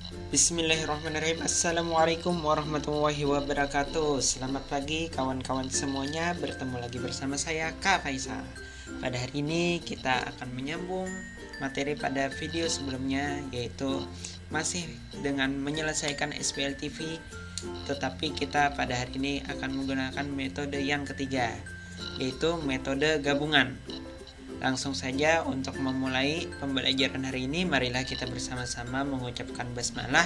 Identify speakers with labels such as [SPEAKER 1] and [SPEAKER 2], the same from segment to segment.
[SPEAKER 1] Bismillahirrahmanirrahim. Assalamualaikum warahmatullahi wabarakatuh. Selamat pagi kawan-kawan semuanya. Bertemu lagi bersama saya Kak Faisal. Pada hari ini kita akan menyambung materi pada video sebelumnya, yaitu masih dengan menyelesaikan SPLTV, tetapi kita pada hari ini akan menggunakan metode yang ketiga, yaitu metode gabungan. Langsung saja untuk memulai pembelajaran hari ini, marilah kita bersama-sama mengucapkan basmalah.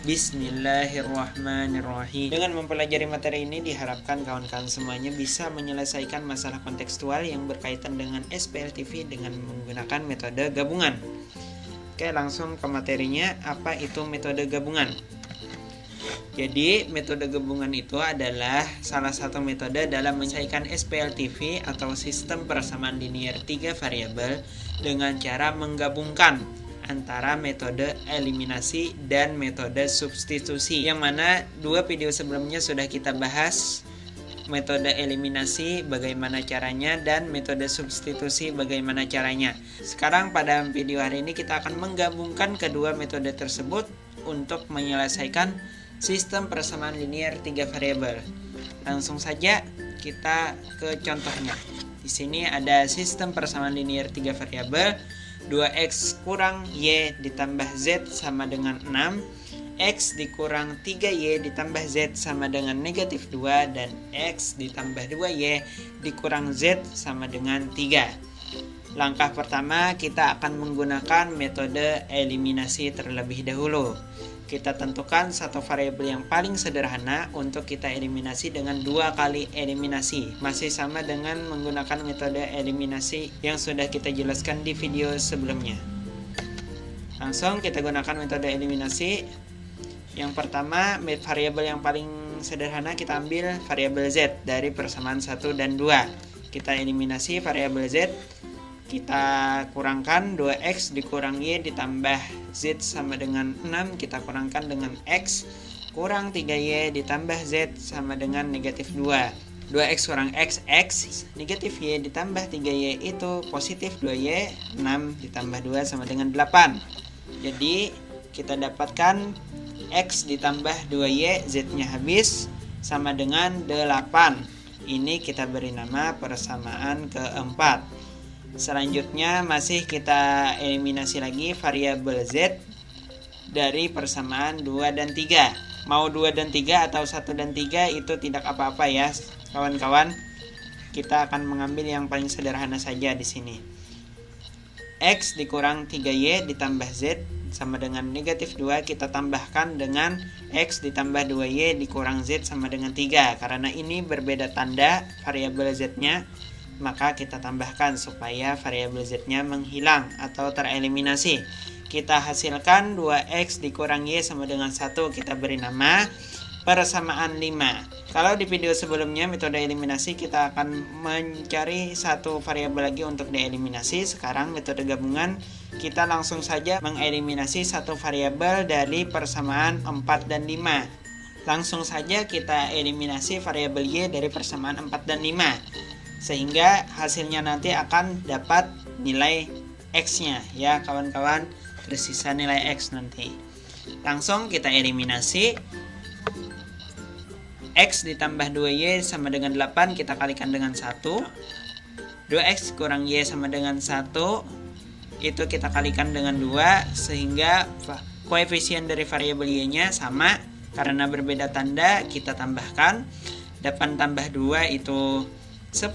[SPEAKER 1] Bismillahirrahmanirrahim. Dengan mempelajari materi ini diharapkan kawan-kawan semuanya bisa menyelesaikan masalah kontekstual yang berkaitan dengan SPLTV dengan menggunakan metode gabungan. Oke, langsung ke materinya. Apa itu metode gabungan? Jadi, metode gabungan itu adalah salah satu metode dalam menyelesaikan SPLTV atau sistem persamaan linear 3 variabel dengan cara menggabungkan antara metode eliminasi dan metode substitusi. Yang mana dua video sebelumnya sudah kita bahas metode eliminasi bagaimana caranya dan metode substitusi bagaimana caranya. Sekarang pada video hari ini kita akan menggabungkan kedua metode tersebut untuk menyelesaikan sistem persamaan linear 3 variabel. Langsung saja kita ke contohnya. Di sini ada sistem persamaan linear 3 variabel, 2x kurang y ditambah z sama dengan 6, x dikurang 3y ditambah z sama dengan negatif 2, dan x ditambah 2y dikurang z sama dengan 3. Langkah pertama, kita akan menggunakan metode eliminasi terlebih dahulu. Kita tentukan satu variabel yang paling sederhana untuk kita eliminasi dengan 2 kali eliminasi. Masih sama dengan menggunakan metode eliminasi yang sudah kita jelaskan di video sebelumnya. Langsung kita gunakan metode eliminasi. Yang pertama, variabel yang paling sederhana kita ambil variabel z dari persamaan 1 dan 2. Kita eliminasi variabel z. Kita kurangkan 2x dikurang y ditambah z sama dengan 6, kita kurangkan dengan x, kurang 3y ditambah z sama dengan negatif 2. 2x kurang x, x, negatif y ditambah 3y itu positif 2y, 6 ditambah 2 sama dengan 8. Jadi kita dapatkan x ditambah 2y, z-nya habis, sama dengan 8. Ini kita beri nama persamaan keempat. Selanjutnya masih kita eliminasi lagi variabel z dari persamaan 2 dan 3. Mau 2 dan 3 atau 1 dan 3 itu tidak apa-apa ya kawan-kawan. Kita akan mengambil yang paling sederhana saja di sini. X dikurang 3y ditambah z sama dengan negatif 2, kita tambahkan dengan x ditambah 2y dikurang z sama dengan 3. Karena ini berbeda tanda variabel z-nya, maka kita tambahkan supaya variabel z-nya menghilang atau tereliminasi. Kita hasilkan 2x dikurang y sama dengan 1, kita beri nama persamaan 5. Kalau di video sebelumnya metode eliminasi kita akan mencari satu variabel lagi untuk dieliminasi. Sekarang metode gabungan kita langsung saja mengeliminasi satu variabel dari persamaan 4 dan 5. Langsung saja kita eliminasi variabel y dari persamaan 4 dan 5. Sehingga hasilnya nanti akan dapat nilai x-nya ya kawan-kawan, tersisa nilai x nanti. Langsung kita eliminasi. X ditambah 2y sama dengan 8, kita kalikan dengan 1. 2x kurang y sama dengan 1, itu kita kalikan dengan 2, sehingga koefisien dari variabel y-nya sama. Karena berbeda tanda, kita tambahkan 8 tambah 2 itu 10,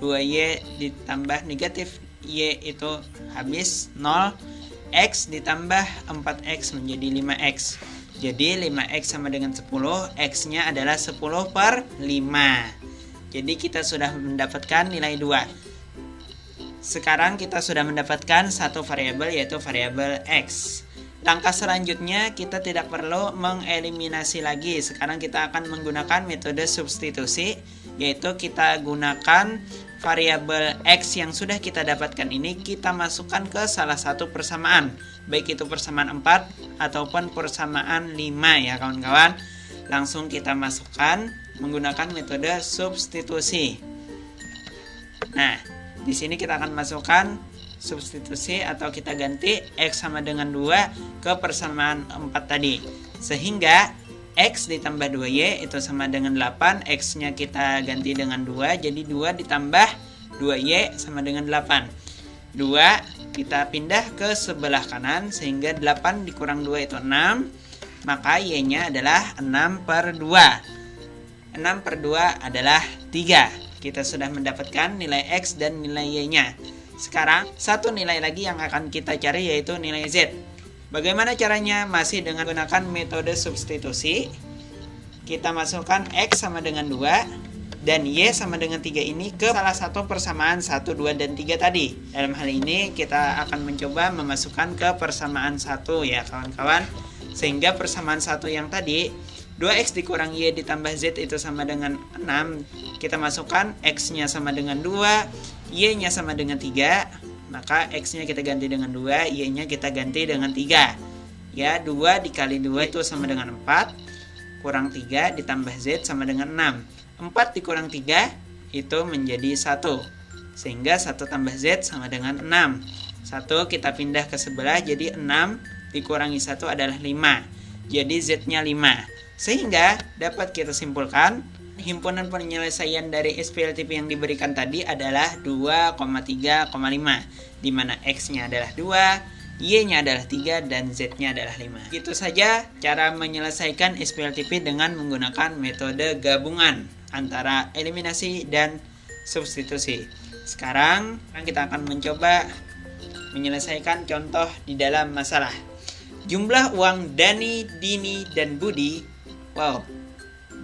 [SPEAKER 1] 2y ditambah negatif y itu habis 0, x ditambah 4x menjadi 5x. Jadi 5x sama dengan 10, x-nya adalah 10 per 5. Jadi kita sudah mendapatkan nilai 2. Sekarang kita sudah mendapatkan satu variabel, yaitu variabel x. Langkah selanjutnya kita tidak perlu mengeliminasi lagi. Sekarang kita akan menggunakan metode substitusi, yaitu kita gunakan variabel x yang sudah kita dapatkan ini kita masukkan ke salah satu persamaan, baik itu persamaan 4 ataupun persamaan 5 ya kawan-kawan. Langsung kita masukkan menggunakan metode substitusi. Nah, di sini kita akan masukkan substitusi atau kita ganti X sama dengan 2 ke persamaan 4 tadi. Sehingga X ditambah 2Y itu sama dengan 8. X-nya kita ganti dengan 2. Jadi 2 ditambah 2Y sama dengan 8. 2 kita pindah ke sebelah kanan. Sehingga 8 dikurang 2 itu 6. Maka Y-nya adalah 6 per 2. 6 per 2 adalah 3. Kita sudah mendapatkan nilai X dan nilai Y-nya. Sekarang, satu nilai lagi yang akan kita cari yaitu nilai Z. Bagaimana caranya? Masih dengan menggunakan metode substitusi. Kita masukkan X sama dengan 2 dan Y sama dengan 3 ini ke salah satu persamaan 1, 2, dan 3 tadi. Dalam hal ini kita akan mencoba memasukkan ke persamaan 1 ya kawan-kawan. Sehingga persamaan 1 yang tadi 2X dikurang Y ditambah Z itu sama dengan 6. Kita masukkan X-nya sama dengan 2, Y-nya sama dengan 3. Maka X-nya kita ganti dengan 2, Y-nya kita ganti dengan 3. Ya, 2 dikali 2 itu sama dengan 4. Kurang 3 ditambah Z sama dengan 6. 4 dikurang 3 itu menjadi 1. Sehingga 1 tambah Z sama dengan 6. 1 kita pindah ke sebelah, jadi 6 dikurangi 1 adalah 5. Jadi Z-nya 5. Sehingga dapat kita simpulkan himpunan penyelesaian dari SPLTP yang diberikan tadi adalah 2,3,5, di mana X-nya adalah 2, Y-nya adalah 3, dan Z-nya adalah 5. Itu saja cara menyelesaikan SPLTP dengan menggunakan metode gabungan antara eliminasi dan substitusi. Sekarang kita akan mencoba menyelesaikan contoh di dalam masalah. Jumlah uang Dani, Dini, dan Budi. Wow,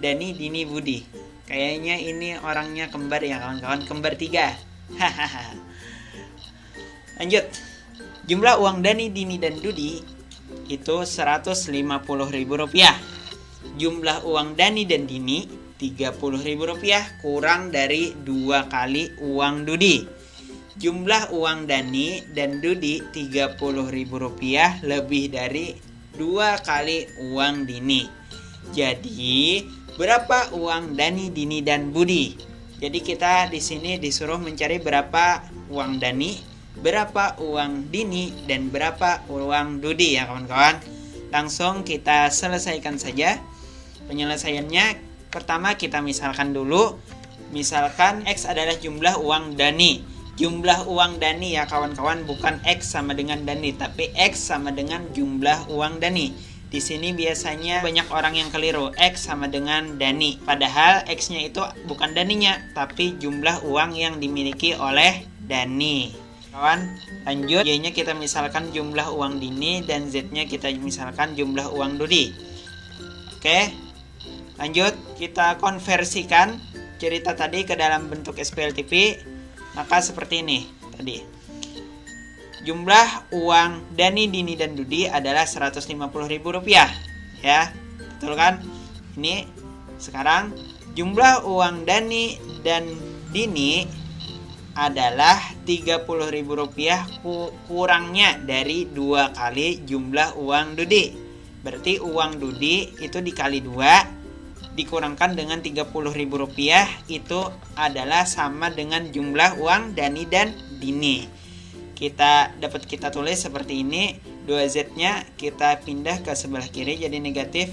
[SPEAKER 1] Dani, Dini, Budi. Kayaknya ini orangnya kembar ya kawan-kawan, kembar 3. Hahaha. Lanjut. Jumlah uang Dani, Dini, dan Dudi itu Rp150.000. Jumlah uang Dani dan Dini Rp30.000 kurang dari 2 kali uang Dudi. Jumlah uang Dani dan Dudi Rp30.000 lebih dari 2 kali uang Dini. Jadi, berapa uang Dani, Dini, dan Budi? Jadi kita di sini disuruh mencari berapa uang Dani, berapa uang Dini, dan berapa uang Dudi ya kawan-kawan. Langsung kita selesaikan saja penyelesaiannya. Pertama kita misalkan dulu. Misalkan X adalah jumlah uang Dani. Jumlah uang Dani ya kawan-kawan, bukan X sama dengan Dani, tapi X sama dengan jumlah uang Dani. Di sini biasanya banyak orang yang keliru, X sama dengan Dani. Padahal X-nya itu bukan Daninya, tapi jumlah uang yang dimiliki oleh Dani. Kawan, lanjut. Y-nya kita misalkan jumlah uang Dini, dan Z-nya kita misalkan jumlah uang Dudi. Oke, lanjut. Kita konversikan cerita tadi ke dalam bentuk SPLTP. Maka seperti ini tadi. Jumlah uang Dani, Dini, dan Dudi adalah Rp150.000. Ya, betul kan? Ini sekarang jumlah uang Dani dan Dini adalah Rp30.000 kurangnya dari 2 kali jumlah uang Dudi. Berarti uang Dudi itu dikali 2 dikurangkan dengan Rp30.000 itu adalah sama dengan jumlah uang Dani dan Dini. Kita tulis seperti ini. 2Z-nya kita pindah ke sebelah kiri jadi negatif,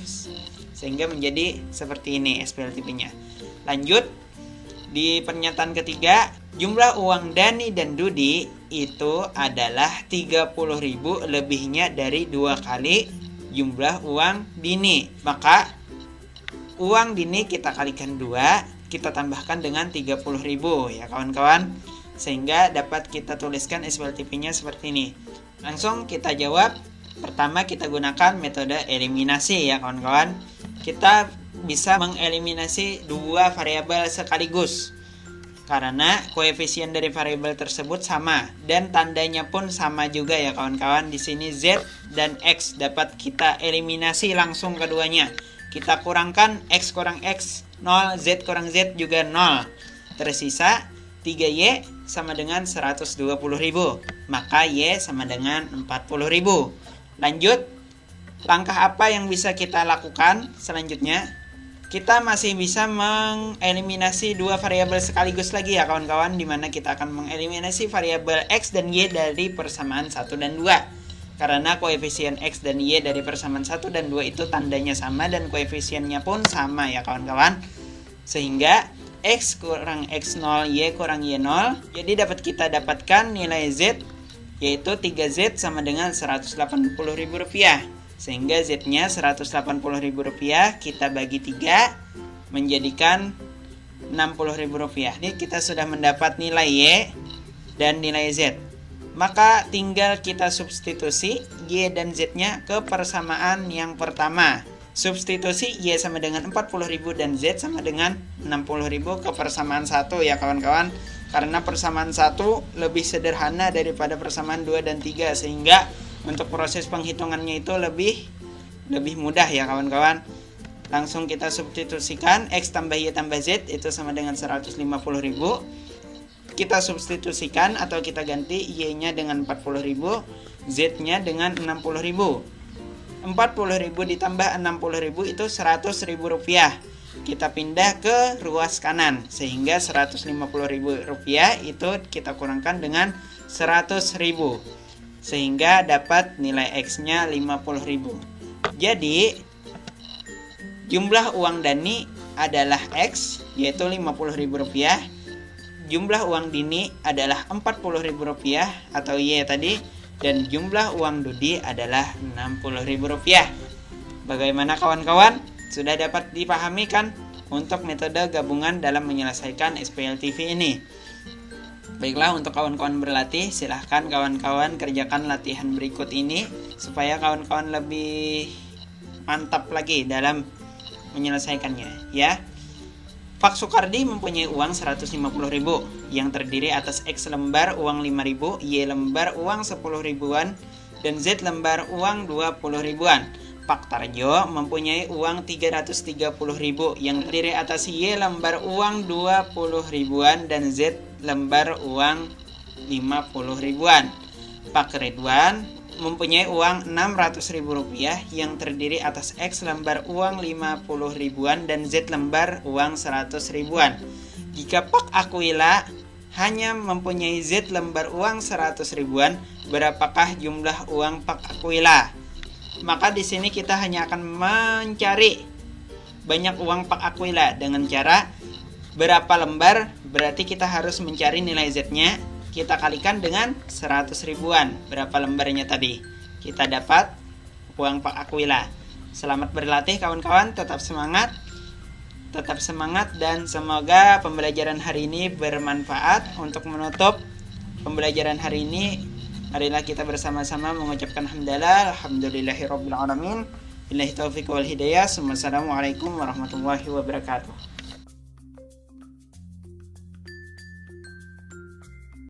[SPEAKER 1] sehingga menjadi seperti ini SPLTP-nya. Lanjut. Di pernyataan ketiga, jumlah uang Dani dan Dudi itu adalah 30.000 lebihnya dari 2 kali jumlah uang Dini. Maka uang Dini kita kalikan 2, kita tambahkan dengan 30.000 ya kawan-kawan. Sehingga dapat kita tuliskan SPLTP-nya seperti ini. Langsung kita jawab. Pertama kita gunakan metode eliminasi ya kawan-kawan. Kita bisa mengeliminasi 2 variabel sekaligus. Karena koefisien dari variabel tersebut sama. Dan tandanya pun sama juga ya kawan-kawan. Di sini Z dan X dapat kita eliminasi langsung keduanya. Kita kurangkan X kurang X 0, Z kurang Z juga 0. Tersisa 3Y sama dengan 120.000. Maka Y sama dengan 40.000. Lanjut. Langkah apa yang bisa kita lakukan selanjutnya? kita masih bisa mengeliminasi dua variabel sekaligus lagi ya kawan-kawan, dimana kita akan mengeliminasi variabel X dan Y dari persamaan 1 dan 2. Karena koefisien X dan Y dari persamaan 1 dan 2 itu tandanya sama dan koefisiennya pun sama ya kawan-kawan. Sehingga X kurang X0, Y kurang Y0. Jadi dapat kita dapatkan nilai Z, yaitu 3Z sama dengan Rp180.000. Sehingga Z-nya Rp180.000 kita bagi 3 menjadikan Rp60.000. Ini kita sudah mendapat nilai Y dan nilai Z. Maka tinggal kita substitusi Y dan Z-nya ke persamaan yang pertama. Substitusi Y sama dengan 40.000 dan Z sama dengan 60.000 ke persamaan 1 ya kawan-kawan. Karena persamaan 1 lebih sederhana daripada persamaan 2 dan 3, sehingga untuk proses penghitungannya itu lebih mudah ya kawan-kawan. Langsung kita substitusikan X tambah Y tambah Z itu sama dengan 150.000. Kita substitusikan atau kita ganti Y-nya dengan 40.000, Z-nya dengan 60.000. 40.000 ditambah 60.000 itu Rp100.000. Kita pindah ke ruas kanan, sehingga Rp150.000 itu kita kurangkan dengan 100.000. Sehingga dapat nilai X-nya 50.000. Jadi jumlah uang Dani adalah X, yaitu Rp50.000. Jumlah uang Dini adalah Rp40.000 atau Y tadi. Dan jumlah uang Dudi adalah Rp60.000. Bagaimana kawan-kawan? Sudah dapat dipahami kan untuk metode gabungan dalam menyelesaikan SPLTV ini? Baiklah, untuk kawan-kawan berlatih, silahkan kawan-kawan kerjakan latihan berikut ini supaya kawan-kawan lebih mantap lagi dalam menyelesaikannya ya. Pak Sukardi mempunyai uang 150.000 yang terdiri atas X lembar uang 5.000, Y lembar uang 10 ribuan, dan Z lembar uang 20 ribuan. Pak Tarjo mempunyai uang 330.000 yang terdiri atas Y lembar uang 20 ribuan dan Z lembar uang 50 ribuan. Pak Ridwan mempunyai uang Rp600.000 yang terdiri atas X lembar uang 50 ribuan dan Z lembar uang 100 ribuan. Jika Pak Aquila hanya mempunyai Z lembar uang 100 ribuan, berapakah jumlah uang Pak Aquila? Maka di sini kita hanya akan mencari banyak uang Pak Aquila dengan cara berapa lembar, berarti kita harus mencari nilai Z-nya. Kita kalikan dengan 100 ribuan. Berapa lembarnya tadi? Kita dapat uang Pak Aquila. Selamat berlatih kawan-kawan, tetap semangat. Tetap semangat dan semoga pembelajaran hari ini bermanfaat. Untuk menutup pembelajaran hari ini, marilah kita bersama-sama mengucapkan hamdalah, alhamdulillahirabbil alamin. Billahi taufiq wal hidayah. Wassalamualaikum warahmatullahi wabarakatuh.